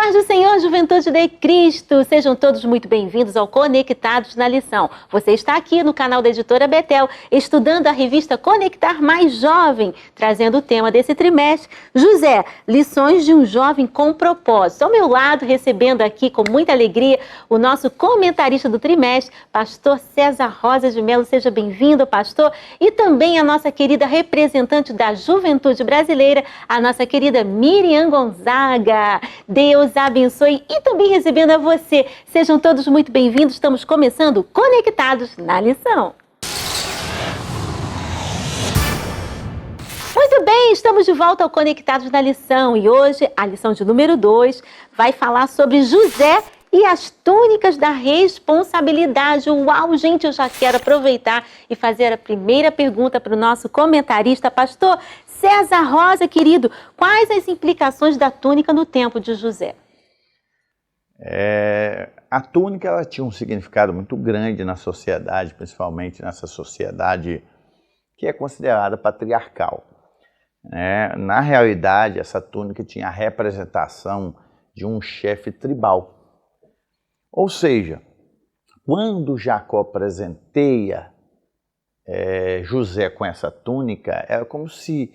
paz do Senhor, juventude de Cristo! Sejam todos muito bem-vindos ao Conectados na Lição. Você está aqui no canal da Editora Betel, estudando a revista Conectar Mais Jovem, trazendo o tema desse trimestre, José, lições de um jovem com propósito. Ao meu lado, recebendo aqui com muita alegria, o nosso comentarista do trimestre, pastor César Rosa de Melo. Seja bem-vindo, pastor. E também a nossa querida representante da juventude brasileira, a nossa querida Miriam Gonzaga. Deus abençoe e também recebendo a você. Sejam todos muito bem-vindos. Estamos começando Conectados na Lição. Muito bem, estamos de volta ao Conectados na Lição e hoje a lição de número 2 vai falar sobre José e as túnicas da responsabilidade. Uau, gente, eu já quero aproveitar e fazer a primeira pergunta para o nosso comentarista, pastor César Rosa, querido. Quais as implicações da túnica no tempo de José? A túnica ela tinha um significado muito grande na sociedade, principalmente nessa sociedade que é considerada patriarcal. Na realidade, essa túnica tinha a representação de um chefe tribal. Ou seja, quando Jacó presenteia José com essa túnica, era como se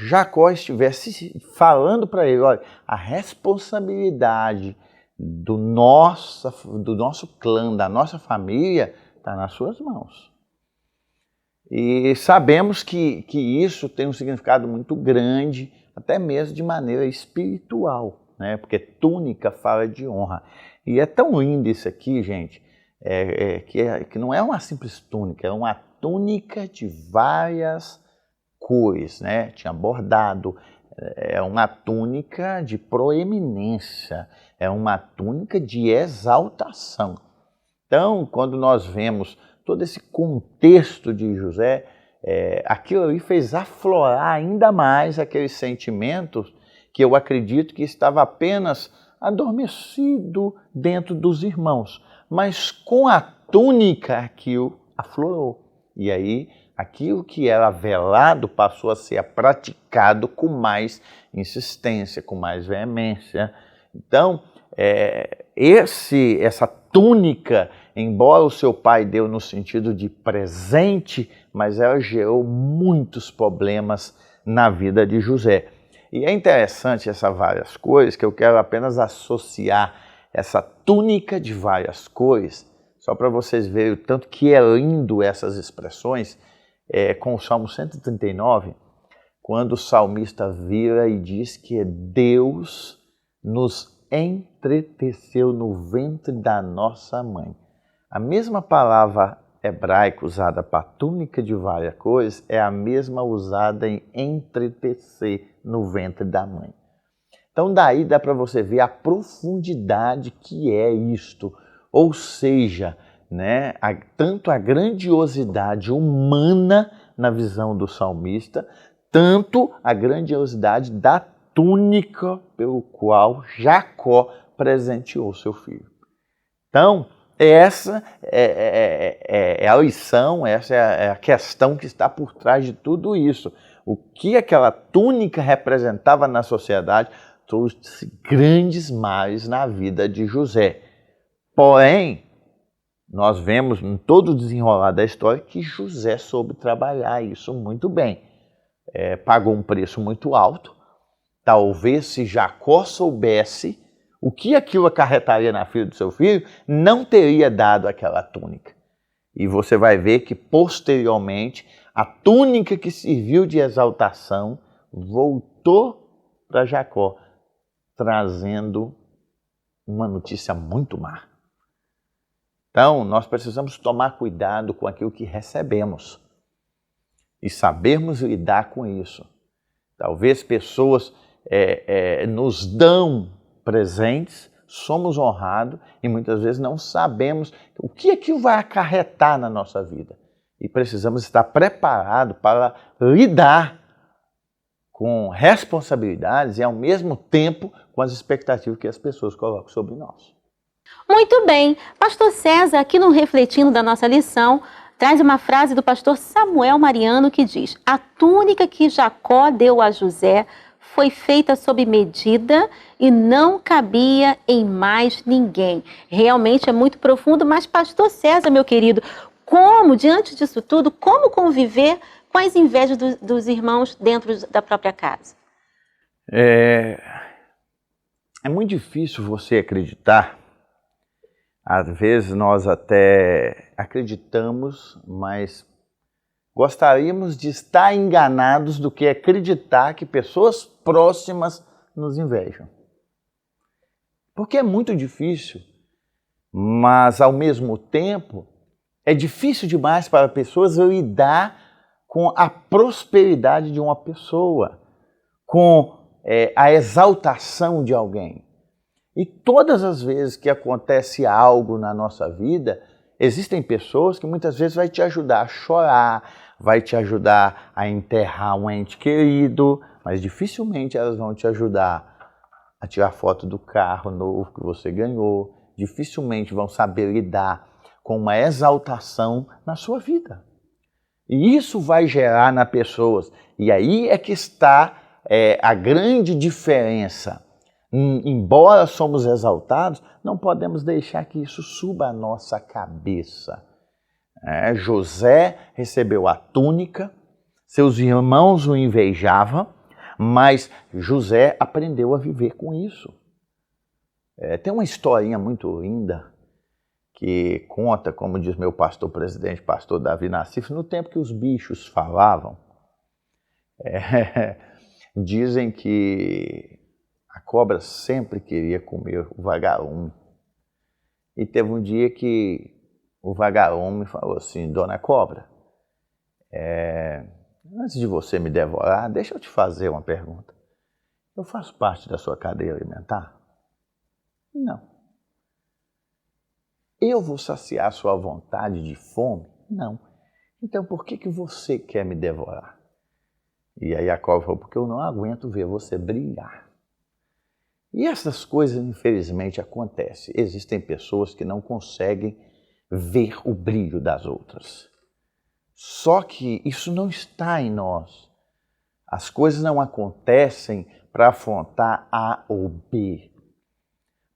Jacó estivesse falando para ele: olha, a responsabilidade do nosso clã, da nossa família, está nas suas mãos. E sabemos que isso tem um significado muito grande, até mesmo de maneira espiritual, né? Porque túnica fala de honra. E é tão lindo isso aqui, gente, que não é uma simples túnica, é uma túnica de várias cores, né? Tinha bordado, é uma túnica de proeminência, é uma túnica de exaltação. Então, quando nós vemos todo esse contexto de José, aquilo ali fez aflorar ainda mais aqueles sentimentos que eu acredito que estava apenas adormecido dentro dos irmãos, mas com a túnica aquilo aflorou. E aí aquilo que era velado passou a ser praticado com mais insistência, com mais veemência. Então, essa túnica, embora o seu pai deu no sentido de presente, mas ela gerou muitos problemas na vida de José. E é interessante essas várias cores, que eu quero apenas associar essa túnica de várias cores, só para vocês verem o tanto que é lindo essas expressões, com o Salmo 139, quando o salmista vira e diz que Deus nos entreteceu no ventre da nossa mãe. A mesma palavra hebraica usada para túnica de várias cores é a mesma usada em entretecer no ventre da mãe. Então daí dá para você ver a profundidade que é isto, ou seja, né, tanto a grandiosidade humana na visão do salmista, tanto a grandiosidade da túnica pelo qual Jacó presenteou seu filho. Então, essa é a lição, essa é a questão que está por trás de tudo isso. O que aquela túnica representava na sociedade trouxe grandes males na vida de José. Porém, nós vemos em todo o desenrolar da história que José soube trabalhar isso muito bem. Pagou um preço muito alto. Talvez se Jacó soubesse o que aquilo acarretaria na vida do seu filho, não teria dado aquela túnica. E você vai ver que posteriormente a túnica que serviu de exaltação voltou para Jacó, trazendo uma notícia muito má. Então, nós precisamos tomar cuidado com aquilo que recebemos e sabermos lidar com isso. Talvez pessoas nos dão presentes, somos honrados e muitas vezes não sabemos o que aquilo vai acarretar na nossa vida. E precisamos estar preparados para lidar com responsabilidades e ao mesmo tempo com as expectativas que as pessoas colocam sobre nós. Muito bem. Pastor César, aqui no Refletindo da nossa lição, traz uma frase do pastor Samuel Mariano que diz: a túnica que Jacó deu a José foi feita sob medida e não cabia em mais ninguém. Realmente é muito profundo, mas pastor César, meu querido, como, diante disso tudo, como conviver com as invejas dos irmãos dentro da própria casa? É muito difícil você acreditar. Às vezes nós até acreditamos, mas gostaríamos de estar enganados do que acreditar que pessoas próximas nos invejam. Porque é muito difícil, mas ao mesmo tempo é difícil demais para pessoas lidar com a prosperidade de uma pessoa, com a exaltação de alguém. E todas as vezes que acontece algo na nossa vida, existem pessoas que muitas vezes vai te ajudar a chorar, vai te ajudar a enterrar um ente querido, mas dificilmente elas vão te ajudar a tirar foto do carro novo que você ganhou, dificilmente vão saber lidar com uma exaltação na sua vida. E isso vai gerar nas pessoas. E aí é que está a grande diferença. Embora somos exaltados, não podemos deixar que isso suba a nossa cabeça. José recebeu a túnica, seus irmãos o invejavam, mas José aprendeu a viver com isso. Tem uma historinha muito linda que conta, como diz meu pastor presidente, pastor Davi Nassif, no tempo que os bichos falavam, dizem que a cobra sempre queria comer o vagalume. E teve um dia que o vagalume falou assim: Dona Cobra, antes de você me devorar, deixa eu te fazer uma pergunta. Eu faço parte da sua cadeia alimentar? Não. Eu vou saciar sua vontade de fome? Não. Então por que você quer me devorar? E aí a cobra falou: porque eu não aguento ver você brilhar. E essas coisas, infelizmente, acontecem. Existem pessoas que não conseguem ver o brilho das outras. Só que isso não está em nós. As coisas não acontecem para afrontar A ou B,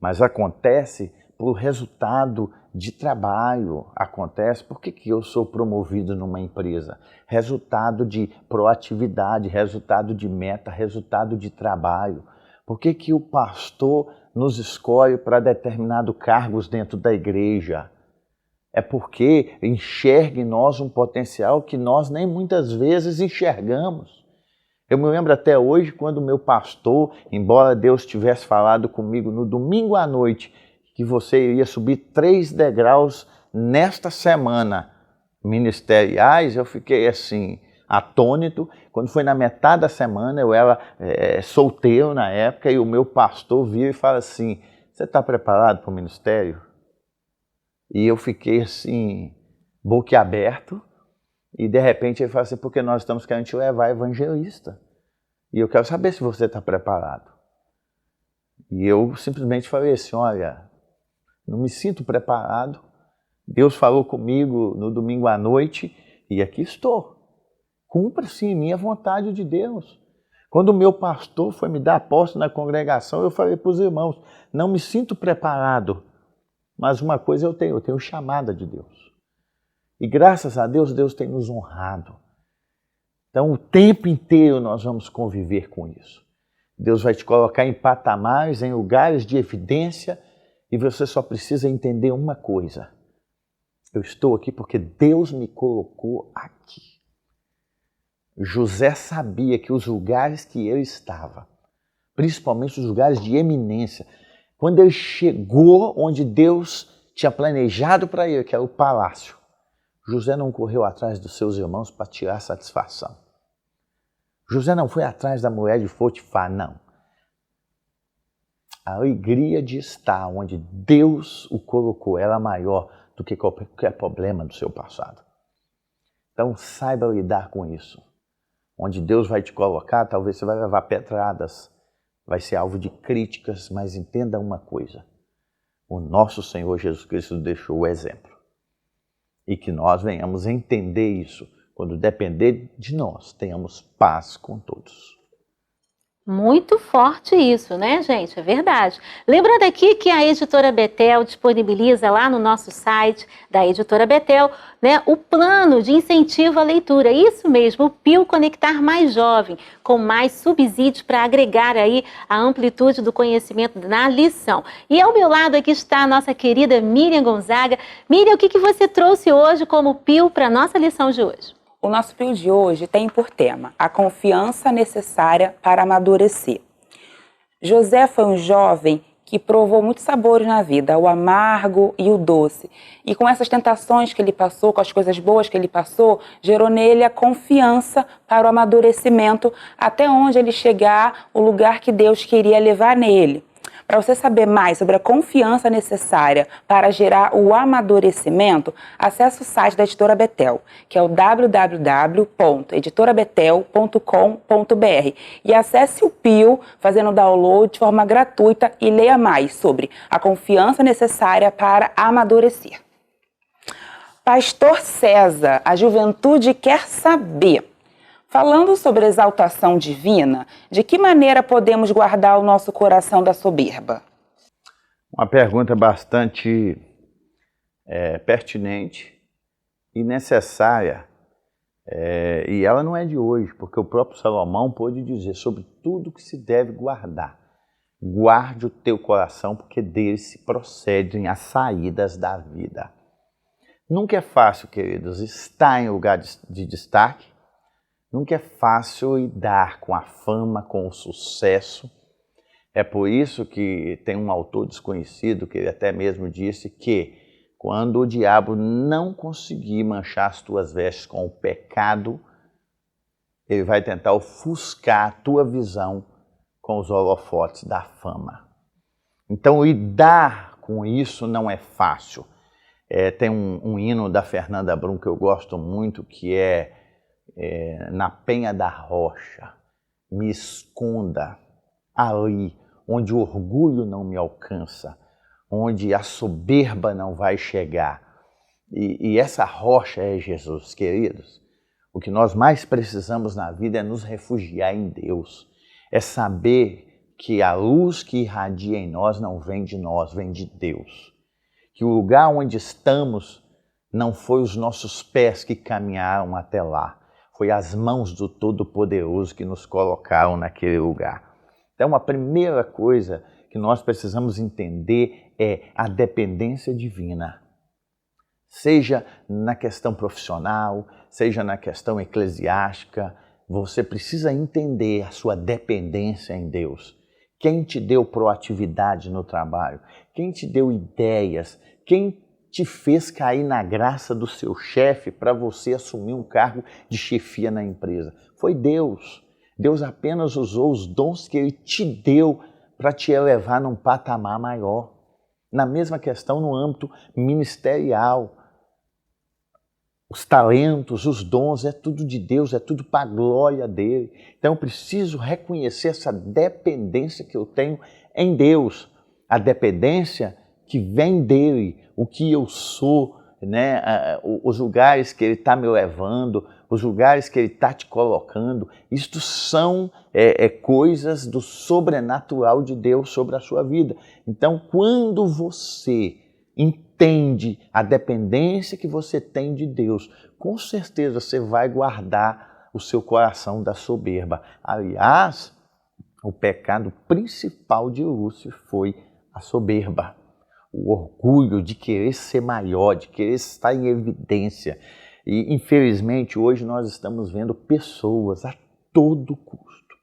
mas acontece por resultado de trabalho. Acontece porque eu sou promovido numa empresa. Resultado de proatividade, resultado de meta, resultado de trabalho. Por que o pastor nos escolhe para determinados cargos dentro da igreja? É porque enxerga em nós um potencial que nós nem muitas vezes enxergamos. Eu me lembro até hoje quando o meu pastor, embora Deus tivesse falado comigo no domingo à noite que você iria subir 3 degraus nesta semana ministeriais, eu fiquei assim, atônito. Quando foi na metade da semana, eu era solteiro na época, e o meu pastor vira e fala assim: você está preparado para o ministério? E eu fiquei assim, boquiaberto, e de repente ele fala assim: porque nós estamos querendo te levar evangelista, e eu quero saber se você está preparado. E eu simplesmente falei assim: olha, não me sinto preparado, Deus falou comigo no domingo à noite, e aqui estou. Cumpra-se em mim a vontade de Deus. Quando o meu pastor foi me dar posse na congregação, eu falei para os irmãos: não me sinto preparado, mas uma coisa eu tenho chamada de Deus. E graças a Deus, Deus tem nos honrado. Então o tempo inteiro nós vamos conviver com isso. Deus vai te colocar em patamares, em lugares de evidência, e você só precisa entender uma coisa: eu estou aqui porque Deus me colocou aqui. José sabia que os lugares que ele estava, principalmente os lugares de eminência, quando ele chegou onde Deus tinha planejado para ele, que era o palácio, José não correu atrás dos seus irmãos para tirar satisfação. José não foi atrás da mulher de Potifar, não. A alegria de estar onde Deus o colocou era maior do que qualquer problema do seu passado. Então saiba lidar com isso. Onde Deus vai te colocar, talvez você vai levar pedradas, vai ser alvo de críticas, mas entenda uma coisa: o nosso Senhor Jesus Cristo deixou o exemplo. E que nós venhamos entender isso. Quando depender de nós, tenhamos paz com todos. Muito forte isso, né, gente? É verdade. Lembrando aqui que a Editora Betel disponibiliza lá no nosso site da Editora Betel, né, o plano de incentivo à leitura. Isso mesmo, o PIL Conectar Mais Jovem, com mais subsídios para agregar aí a amplitude do conhecimento na lição. E ao meu lado aqui está a nossa querida Miriam Gonzaga. Miriam, o que você trouxe hoje como PIL para a nossa lição de hoje? O nosso PIL de hoje tem por tema a confiança necessária para amadurecer. José foi um jovem que provou muitos sabores na vida, o amargo e o doce. E com essas tentações que ele passou, com as coisas boas que ele passou, gerou nele a confiança para o amadurecimento, até onde ele chegar, o lugar que Deus queria levar nele. Para você saber mais sobre a confiança necessária para gerar o amadurecimento, acesse o site da Editora Betel, que é o www.editorabetel.com.br, e acesse o PIL fazendo download de forma gratuita e leia mais sobre a confiança necessária para amadurecer. Pastor César, a juventude quer saber. Falando sobre exaltação divina, de que maneira podemos guardar o nosso coração da soberba? Uma pergunta bastante pertinente e necessária, e ela não é de hoje, porque o próprio Salomão pôde dizer sobre tudo que se deve guardar. Guarde o teu coração, porque dele se procedem as saídas da vida. Nunca é fácil, queridos, estar em lugar de destaque. Nunca é fácil lidar com a fama, com o sucesso. É por isso que tem um autor desconhecido que ele até mesmo disse que quando o diabo não conseguir manchar as tuas vestes com o pecado, ele vai tentar ofuscar a tua visão com os holofotes da fama. Então lidar com isso não é fácil. Tem um hino da Fernanda Brum que eu gosto muito, que é na penha da rocha, me esconda ali, onde o orgulho não me alcança, onde a soberba não vai chegar. E essa rocha é Jesus, queridos. O que nós mais precisamos na vida é nos refugiar em Deus, é saber que a luz que irradia em nós não vem de nós, vem de Deus. Que o lugar onde estamos não foi os nossos pés que caminharam até lá, foi as mãos do Todo-Poderoso que nos colocaram naquele lugar. Então, a primeira coisa que nós precisamos entender é a dependência divina. Seja na questão profissional, seja na questão eclesiástica, você precisa entender a sua dependência em Deus. Quem te deu proatividade no trabalho? Quem te deu ideias? Quem te fez cair na graça do seu chefe para você assumir um cargo de chefia na empresa? Foi Deus. Deus apenas usou os dons que Ele te deu para te elevar num patamar maior. Na mesma questão no âmbito ministerial. Os talentos, os dons, é tudo de Deus, é tudo para a glória dEle. Então eu preciso reconhecer essa dependência que eu tenho em Deus. A dependência que vem dEle, o que eu sou, né? Os lugares que Ele está me levando, os lugares que Ele está te colocando. Isto são coisas do sobrenatural de Deus sobre a sua vida. Então, quando você entende a dependência que você tem de Deus, com certeza você vai guardar o seu coração da soberba. Aliás, o pecado principal de Lúcifer foi a soberba. O orgulho de querer ser maior, de querer estar em evidência. E, infelizmente, hoje nós estamos vendo pessoas a todo custo,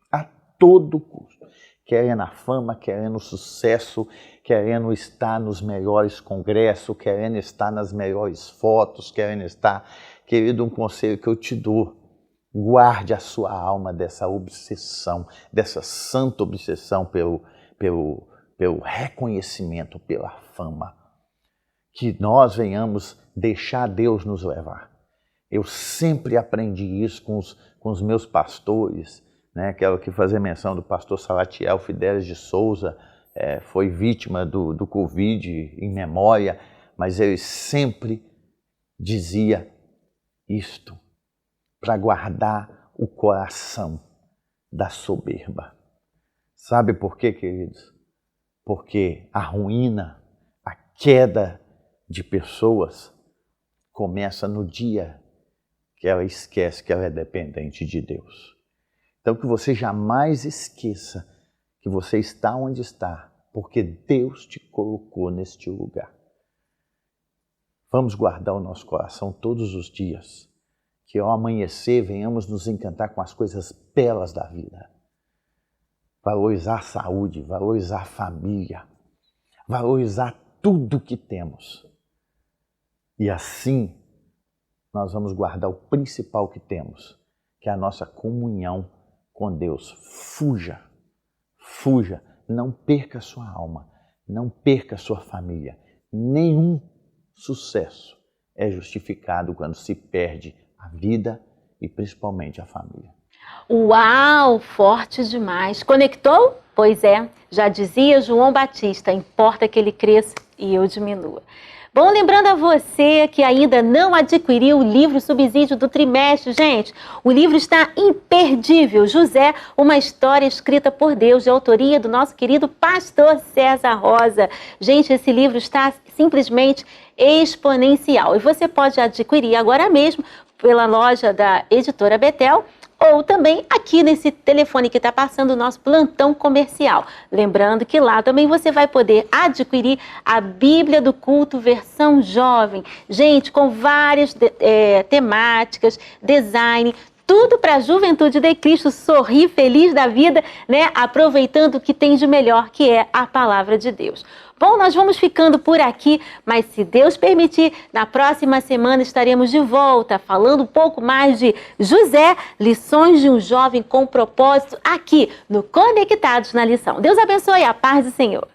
querendo a fama, querendo o sucesso, querendo estar nos melhores congressos, querendo estar nas melhores fotos, querendo estar... Querido, um conselho que eu te dou, guarde a sua alma dessa obsessão, dessa santa obsessão pelo reconhecimento, pela fama. Que nós venhamos deixar Deus nos levar. Eu sempre aprendi isso com os meus pastores, né? Quero aqui fazer menção do pastor Salatiel Fidelis de Souza, foi vítima do Covid em memória, mas ele sempre dizia isto, para guardar o coração da soberba. Sabe por quê, queridos? Porque a ruína, a queda de pessoas começa no dia que ela esquece que ela é dependente de Deus. Então que você jamais esqueça que você está onde está, porque Deus te colocou neste lugar. Vamos guardar o nosso coração todos os dias, que ao amanhecer venhamos nos encantar com as coisas belas da vida. Valorizar a saúde, valorizar a família, valorizar tudo que temos. E assim nós vamos guardar o principal que temos, que é a nossa comunhão com Deus. Fuja, não perca a sua alma, não perca a sua família. Nenhum sucesso é justificado quando se perde a vida e principalmente a família. Uau, forte demais. Conectou? Pois é, já dizia João Batista, importa que ele cresça e eu diminua. Bom, lembrando a você que ainda não adquiriu o livro Subsídio do Trimestre, gente, o livro está imperdível. José, uma história escrita por Deus, de autoria do nosso querido pastor César Rosa. Gente, esse livro está simplesmente exponencial e você pode adquirir agora mesmo pela loja da Editora Betel, ou também aqui nesse telefone que está passando o nosso plantão comercial. Lembrando que lá também você vai poder adquirir a Bíblia do Culto versão jovem. Gente, com várias temáticas, design, tudo para a juventude de Cristo sorrir feliz da vida, né? Aproveitando o que tem de melhor, que é a palavra de Deus. Bom, nós vamos ficando por aqui, mas se Deus permitir, na próxima semana estaremos de volta falando um pouco mais de José, lições de um jovem com propósito, aqui no Conectados na Lição. Deus abençoe, a paz do Senhor.